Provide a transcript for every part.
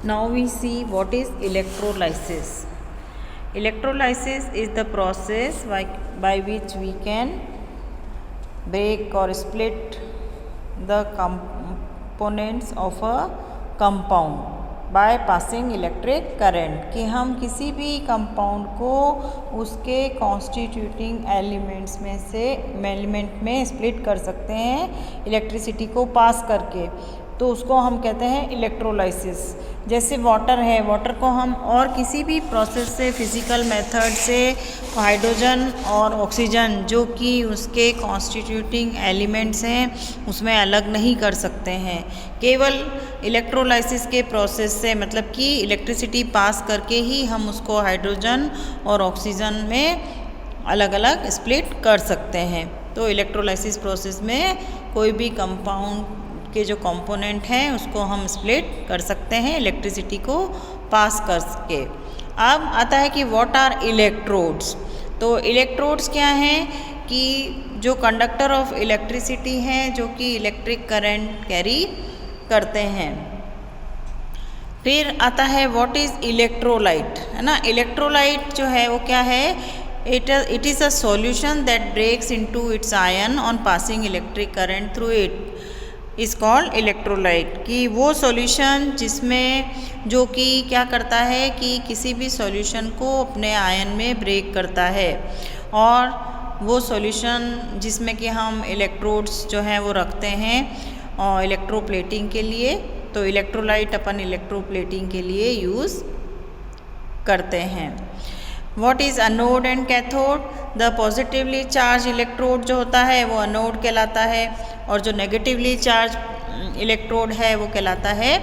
Now we see what is electrolysis. Electrolysis is the process by which we can break or split the components of a compound by passing electric current, कि हम किसी भी compound को उसके constituting element में split कर सकते हैं इलेक्ट्रिसिटी को पास करके, तो उसको हम कहते हैं इलेक्ट्रोलाइसिस। जैसे वाटर है, वाटर को हम और किसी भी प्रोसेस से, फिज़िकल मेथड से हाइड्रोजन और ऑक्सीजन जो कि उसके कॉन्स्टिट्यूटिंग एलिमेंट्स हैं उसमें अलग नहीं कर सकते हैं। केवल इलेक्ट्रोलाइसिस के प्रोसेस से, मतलब कि इलेक्ट्रिसिटी पास करके ही हम उसको हाइड्रोजन और ऑक्सीजन में अलग अलग स्प्लिट कर सकते हैं। तो इलेक्ट्रोलाइसिस प्रोसेस में कोई भी कंपाउंड के जो कंपोनेंट हैं उसको हम स्प्लिट कर सकते हैं इलेक्ट्रिसिटी को पास करके। अब आता है कि व्हाट आर इलेक्ट्रोड्स। तो इलेक्ट्रोड्स क्या हैं कि जो कंडक्टर ऑफ इलेक्ट्रिसिटी हैं, जो कि इलेक्ट्रिक करंट कैरी करते हैं। फिर आता है व्हाट इज़ इलेक्ट्रोलाइट, है ना। इलेक्ट्रोलाइट जो है वो क्या है, it is a solution that breaks into its ion on passing electric current through it is called electrolyte. कि वो सॉल्यूशन जिसमें जो कि क्या करता है कि किसी भी सॉल्यूशन को अपने आयन में ब्रेक करता है, और वो सॉल्यूशन जिसमें कि हम इलेक्ट्रोड्स जो हैं वो रखते हैं और इलेक्ट्रोप्लेटिंग के लिए, तो इलेक्ट्रोलाइट अपन इलेक्ट्रोप्लेटिंग के लिए यूज़ करते हैं। What is anode and cathode. The positively charge electrode जो होता है वो एनोड कहलाता है, और जो नेगेटिवली चार्ज इलेक्ट्रोड है वो कहलाता है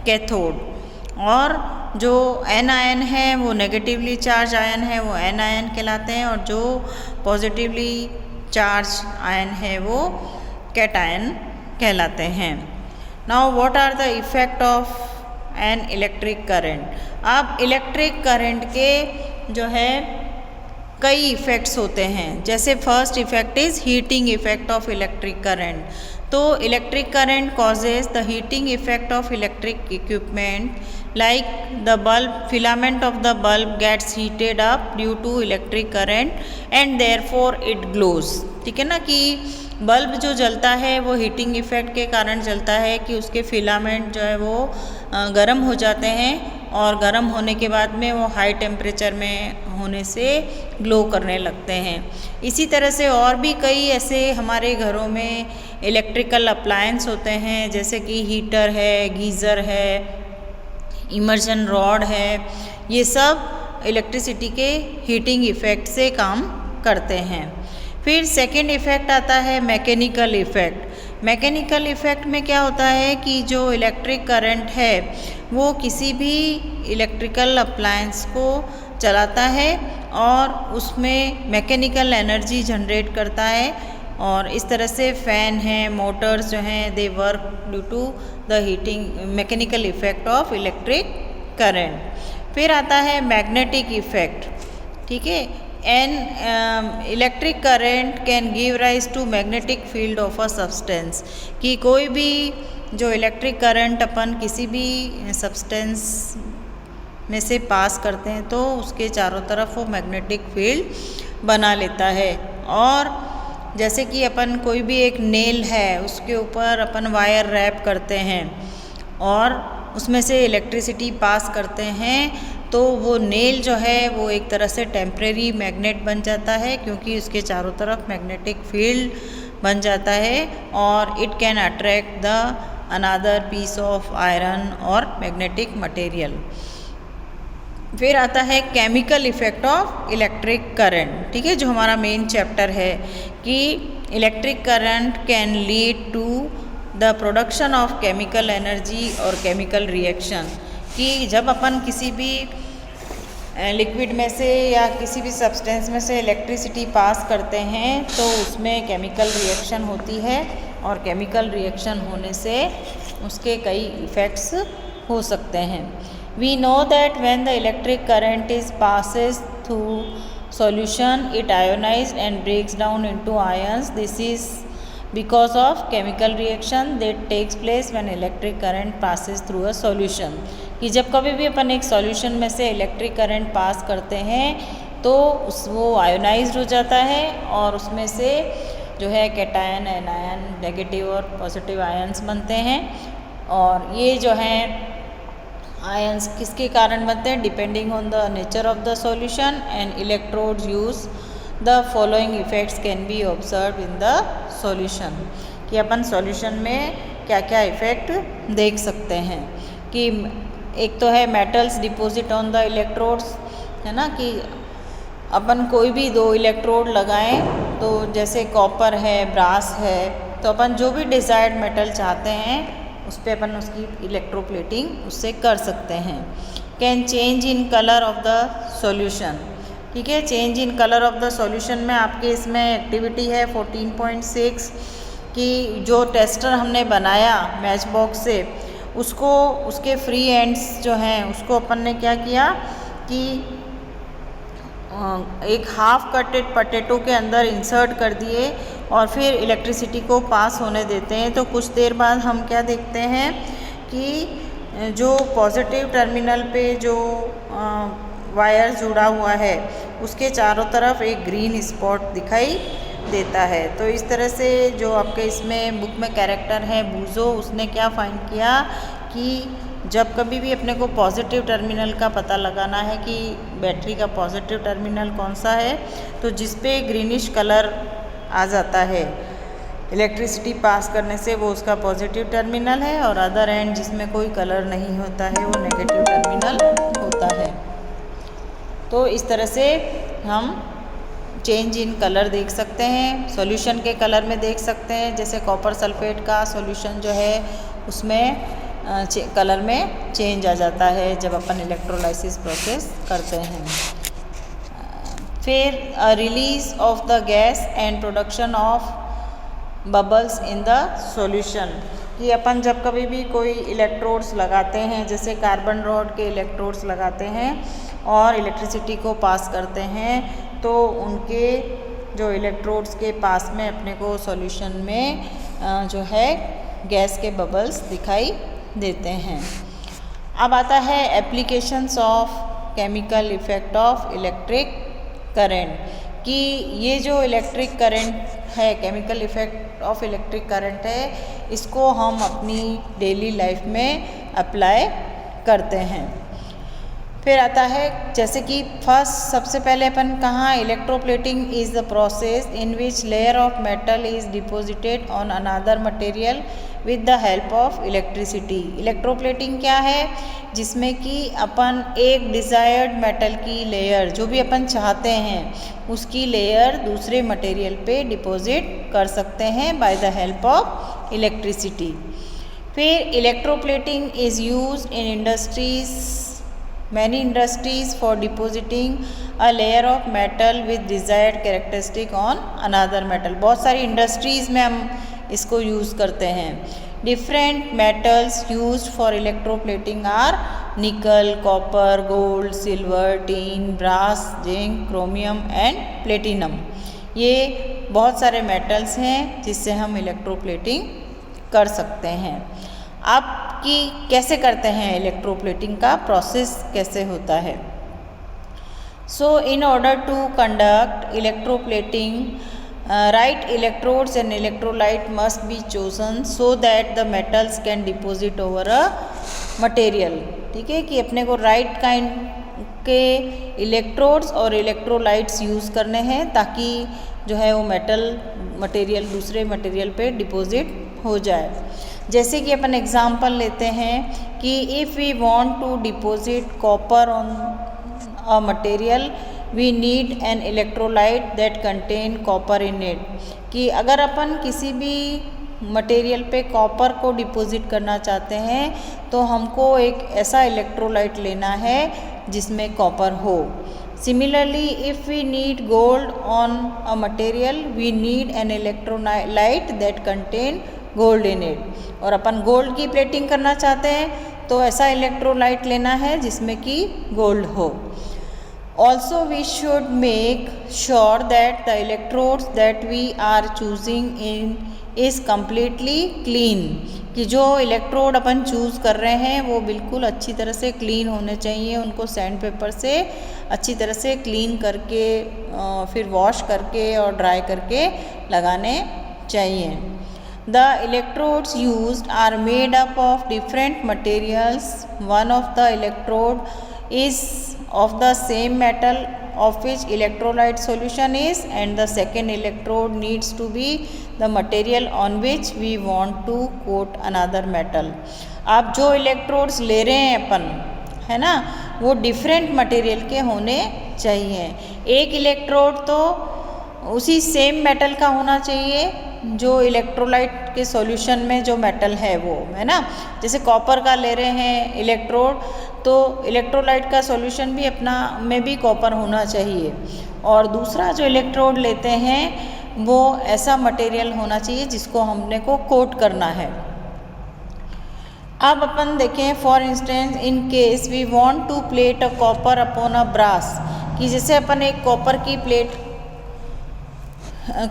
कैथोड। और जो एन आयन है वो नेगेटिवली चार्ज आयन है वो एन आयन कहलाते हैं, और जो पॉजिटिवली चार्ज आयन है वो कैटायन कहलाते हैं। Now what are the effect of an electric current. अब इलेक्ट्रिक करंट के जो है कई इफ़ेक्ट्स होते हैं। जैसे first effect is heating effect of electric current. तो electric current causes the heating effect of electric equipment like the bulb, filament of the bulb gets heated up due to electric current and therefore it glows. ठीक है ना, कि bulb जो जलता है वो heating effect के कारण जलता है कि उसके फिलामेंट जो है वो गर्म हो जाते हैं, और गर्म होने के बाद में वो हाई टेम्परेचर में होने से ग्लो करने लगते हैं। इसी तरह से और भी कई ऐसे हमारे घरों में इलेक्ट्रिकल अप्लायंस होते हैं, जैसे कि हीटर है, गीज़र है, इमर्शन रॉड है। ये सब इलेक्ट्रिसिटी के हीटिंग इफ़ेक्ट से काम करते हैं। फिर सेकंड इफ़ेक्ट आता है मैकेनिकल इफ़ेक्ट। मैकेनिकल इफ़ेक्ट में क्या होता है कि जो इलेक्ट्रिक करंट है वो किसी भी इलेक्ट्रिकल अप्लायंस को चलाता है और उसमें मैकेनिकल एनर्जी जनरेट करता है, और इस तरह से फ़ैन हैं, मोटर्स जो हैं, they work due to the heating mechanical effect of electric current. फिर आता है मैग्नेटिक इफ़ेक्ट। ठीक है, an electric current can give rise to magnetic field of a substance. कि कोई भी जो इलेक्ट्रिक करंट अपन किसी भी सब्सटेंस में से पास करते हैं तो उसके चारों तरफ वो मैग्नेटिक फील्ड बना लेता है। और जैसे कि अपन कोई भी एक नेल है उसके ऊपर अपन वायर रैप करते हैं और उसमें से इलेक्ट्रिसिटी पास करते हैं, तो वो नेल जो है वो एक तरह से टेम्परेरी मैग्नेट बन जाता है, क्योंकि उसके चारों तरफ मैग्नेटिक फील्ड बन जाता है, और it can attract the another piece of iron और मैग्नेटिक मटेरियल। फिर आता है chemical effect of electric current. ठीक है, जो हमारा मेन चैप्टर है कि electric current can lead to the production of chemical energy और केमिकल रिएक्शन। कि जब अपन किसी भी लिक्विड में से या किसी भी सब्सटेंस में से इलेक्ट्रिसिटी पास करते हैं तो उसमें केमिकल रिएक्शन होती है, और केमिकल रिएक्शन होने से उसके कई इफ़ेक्ट्स हो सकते हैं। We know that when the electric current is passes through solution it ionizes and breaks down into ions. This is because of chemical reaction that takes place when electric current passes through a solution। कि जब कभी भी अपन एक solution में से electric current pass करते हैं तो वो आयोनाइज्ड हो जाता है और उसमें से जो है कैटायन एनायन नेगेटिव और पॉजिटिव आयंस बनते हैं। और ये जो हैं आयंस किसके कारण बनते हैं? Depending on the nature of the solution and electrodes use the following effects can be observe in the solution. कि अपन सॉल्यूशन में क्या क्या इफ़ेक्ट देख सकते हैं कि एक तो है metals deposit on the electrodes, है ना, कि अपन कोई भी दो इलेक्ट्रोड लगाएं तो जैसे कॉपर है, ब्रास है, तो अपन जो भी डिज़ायर्ड मेटल चाहते हैं उस पर अपन उसकी इलेक्ट्रोप्लेटिंग उससे कर सकते हैं। Can change in colour of the solution, ठीक है। Change in colour of the solution में आपके इसमें एक्टिविटी है 14.6 कि जो टेस्टर हमने बनाया मैच बॉक्स से उसको उसके फ्री एंड्स जो हैं उसको अपन ने क्या किया कि एक हाफ कटेड पोटैटो के अंदर इंसर्ट कर दिए और फिर इलेक्ट्रिसिटी को पास होने देते हैं। तो कुछ देर बाद हम क्या देखते हैं कि जो पॉजिटिव टर्मिनल पे जो वायर जुड़ा हुआ है उसके चारों तरफ एक ग्रीन स्पॉट दिखाई देता है। तो इस तरह से जो आपके इसमें बुक में कैरेक्टर है बूजो, उसने क्या फाइंड किया कि जब कभी भी अपने को पॉजिटिव टर्मिनल का पता लगाना है कि बैटरी का पॉजिटिव टर्मिनल कौन सा है, तो जिस पे ग्रीनिश कलर आ जाता है इलेक्ट्रिसिटी पास करने से वो उसका पॉजिटिव टर्मिनल है, और अदर एंड जिसमें कोई कलर नहीं होता है वो नेगेटिव टर्मिनल होता है। तो इस तरह से हम चेंज इन कलर देख सकते हैं, सॉल्यूशन के कलर में देख सकते हैं। जैसे कॉपर सल्फेट का सॉल्यूशन जो है उसमें कलर में चेंज आ जाता है जब अपन इलेक्ट्रोलाइसिस प्रोसेस करते हैं। फिर release of the gas and production of bubbles in the solution, कि अपन जब कभी भी कोई इलेक्ट्रोड्स लगाते हैं, जैसे कार्बन रॉड के इलेक्ट्रोड्स लगाते हैं और इलेक्ट्रिसिटी को पास करते हैं, तो उनके जो इलेक्ट्रोड्स के पास में अपने को सॉल्यूशन में जो है गैस के बबल्स दिखाई देते हैं। अब आता है applications of chemical effect of electric current, कि ये जो इलेक्ट्रिक करंट है, chemical effect of electric current है, इसको हम अपनी डेली लाइफ में अप्लाई करते हैं। फिर आता है जैसे कि फर्स्ट सबसे पहले अपन कहाँ, electroplating is the process in which layer of metal is deposited on another material with the help of electricity. Electroplating क्या है? जिसमें कि अपन एक डिज़ायर्ड मेटल की लेयर, जो भी अपन चाहते हैं उसकी लेयर दूसरे मटेरियल पे डिपॉजिट कर सकते हैं by the help of electricity. फिर electroplating is used in industries, many industries for depositing a layer of metal with desired characteristic on another metal। बहुत सारी इंडस्ट्रीज़ में हम इसको यूज़ करते हैं। Different metals used for electroplating are nickel, copper, gold, silver, tin, brass, zinc, chromium and platinum. ये बहुत सारे मेटल्स हैं जिससे हम इलेक्ट्रोप्लेटिंग कर सकते हैं। अब कि कैसे करते हैं इलेक्ट्रोप्लेटिंग का प्रोसेस कैसे होता है? So in order to conduct electroplating, right electrodes and electrolyte must be chosen so that the metals can deposit over a material. ठीक है, कि अपने को राइट काइंड के इलेक्ट्रोड्स और इलेक्ट्रोलाइट्स यूज़ करने हैं ताकि जो है वो मेटल मटेरियल दूसरे मटेरियल पे डिपॉजिट हो जाए। जैसे कि अपन एग्जांपल लेते हैं कि if we want to deposit copper on a material we need an electrolyte that contain copper in it, कि अगर अपन किसी भी मटेरियल पे कॉपर को डिपॉजिट करना चाहते हैं तो हमको एक ऐसा इलेक्ट्रोलाइट लेना है जिसमें कॉपर हो। Similarly if we need gold on a material we need an electrolyte that contain gold in it, और अपन गोल्ड की प्लेटिंग करना चाहते हैं तो ऐसा इलेक्ट्रोलाइट लेना है जिसमें कि गोल्ड हो। Also we should make sure that the electrodes that we are choosing in is completely clean, कि जो इलेक्ट्रोड अपन चूज़ कर रहे हैं वो बिल्कुल अच्छी तरह से क्लीन होने चाहिए, उनको सैंड पेपर से अच्छी तरह से क्लीन करके फिर वॉश करके और ड्राई करके लगाने चाहिए। The electrodes used are made up of different materials. One of the electrode is of the same metal of which electrolyte solution is, and the second electrode needs to be the material on which we want to coat another metal. आप जो electrodes ले रहे हैं अपन, है ना, वो different material के होने चाहिए। एक इलेक्ट्रोड तो उसी सेम मेटल का होना चाहिए जो इलेक्ट्रोलाइट के सॉल्यूशन में जो मेटल है वो, है ना। जैसे कॉपर का ले रहे हैं इलेक्ट्रोड, तो इलेक्ट्रोलाइट का सॉल्यूशन भी अपना में भी कॉपर होना चाहिए, और दूसरा जो इलेक्ट्रोड लेते हैं वो ऐसा मटेरियल होना चाहिए जिसको हमने को कोट करना है। अब अपन देखें, for instance in case we want to plate a copper upon a brass, कि जैसे अपन एक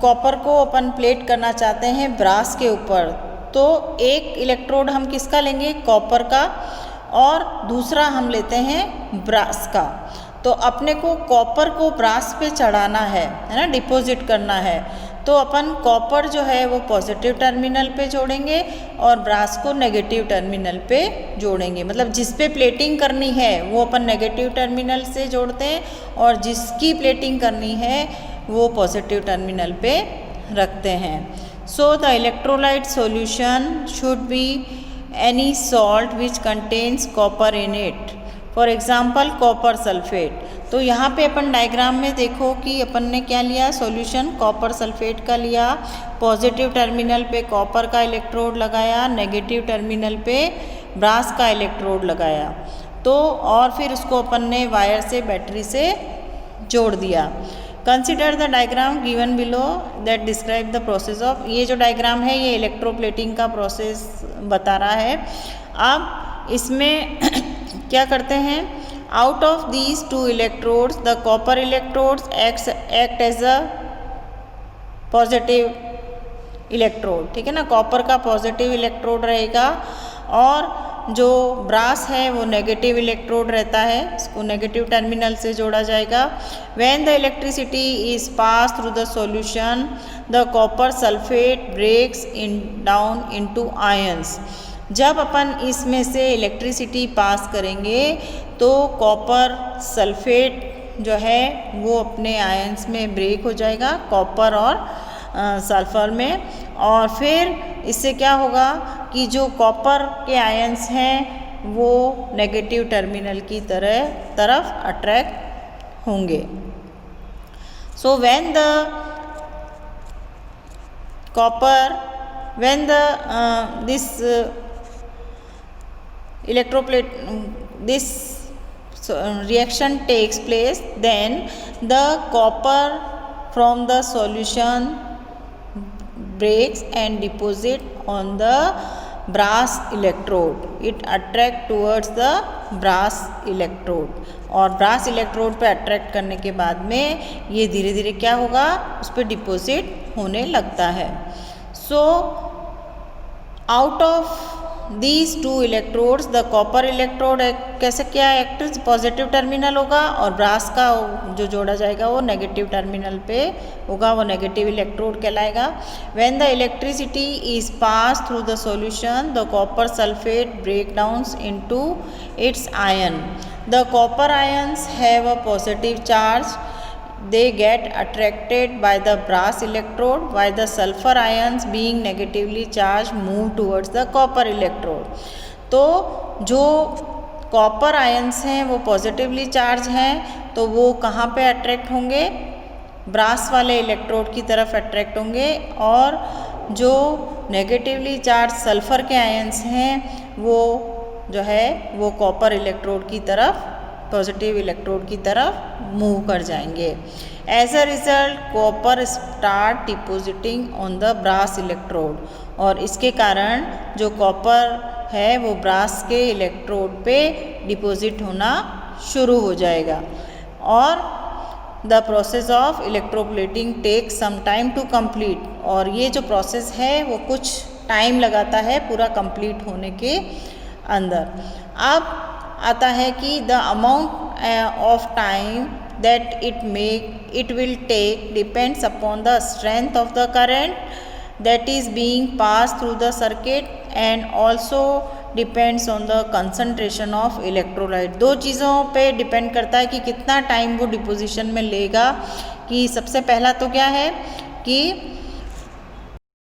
कॉपर को अपन प्लेट करना चाहते हैं ब्रास के ऊपर, तो एक इलेक्ट्रोड हम किसका लेंगे, कॉपर का, और दूसरा हम लेते हैं ब्रास का। तो अपने को कॉपर को ब्रास पे चढ़ाना है ना, डिपॉजिट करना है, तो अपन कॉपर जो है वो पॉजिटिव टर्मिनल पे जोड़ेंगे और ब्रास को नेगेटिव टर्मिनल पे जोड़ेंगे। मतलब जिस पे प्लेटिंग करनी है वो अपन नेगेटिव टर्मिनल से जोड़ते हैं, और जिसकी प्लेटिंग करनी है वो पॉजिटिव टर्मिनल पे रखते हैं। So the electrolyte solution should be any salt which contains copper in it, for example copper sulphate. तो यहाँ पे अपन डायग्राम में देखो कि अपन ने क्या लिया, सॉल्यूशन कॉपर सल्फेट का लिया, पॉजिटिव टर्मिनल पे कॉपर का इलेक्ट्रोड लगाया, नेगेटिव टर्मिनल पे ब्रास का इलेक्ट्रोड लगाया, तो और फिर उसको अपन ने वायर से बैटरी से जोड़ दिया। Consider the diagram given below that describe the process of, ये जो डायग्राम है ये इलेक्ट्रोप्लेटिंग का प्रोसेस बता रहा है। अब इसमें क्या करते हैं, out of these two electrodes the copper electrodes act as a positive electrode, ठीक है ना, कॉपर का पॉजिटिव इलेक्ट्रोड रहेगा, और जो ब्रास है वो नेगेटिव इलेक्ट्रोड रहता है, इसको नेगेटिव टर्मिनल से जोड़ा जाएगा। When the electricity is pass through the solution the copper sulphate breaks in down into ions, जब अपन इसमें से इलेक्ट्रिसिटी पास करेंगे तो कॉपर सल्फेट जो है वो अपने आयंस में ब्रेक हो जाएगा, कॉपर और सल्फर में, और फिर इससे क्या होगा कि जो कॉपर के आयंस हैं वो नेगेटिव टर्मिनल की तरफ अट्रैक्ट होंगे। So when this electroplate this reaction takes place, then the copper from the solution breaks and deposit on the brass electrode, it attract towards the brass electrode, और brass electrode पे attract करने के बाद में ये धीरे धीरे क्या होगा, उस पर डिपॉजिट होने लगता है। So out of these two electrodes the copper electrode कैसे क्या एक्ट पॉजिटिव टर्मिनल होगा, और ब्रास का जो जोड़ा जाएगा वो नेगेटिव टर्मिनल पे होगा, वो नेगेटिव इलेक्ट्रोड कहलाएगा। When the electricity is pass through the solution the copper sulphate break downs into its ion, the copper ions have a positive charge, they get attracted by the brass electrode, while the sulfur ions being negatively charged move towards the copper electrode। तो जो copper ions हैं वो positively charge हैं, तो वो कहाँ पे attract होंगे, ब्रास वाले इलेक्ट्रोड की तरफ अट्रैक्ट होंगे, और जो नेगेटिवली चार्ज सल्फर के आयंस हैं वो जो है वो कॉपर इलेक्ट्रोड की तरफ, पॉजिटिव इलेक्ट्रोड की तरफ मूव कर जाएंगे। As a result copper start depositing on the brass electrode, और इसके कारण जो कॉपर है वो ब्रास के इलेक्ट्रोड पे डिपॉजिट होना शुरू हो जाएगा। और the process of electroplating take some time to complete, और ये जो प्रोसेस है वो कुछ टाइम लगाता है पूरा कंप्लीट होने के अंदर। अब आता है कि the amount of time that it will take depends upon the strength of the current that is being passed through the circuit and also depends on the concentration of electrolyte। दो चीज़ों पे डिपेंड करता है कि कितना time वो deposition में लेगा। कि सबसे पहला तो क्या है कि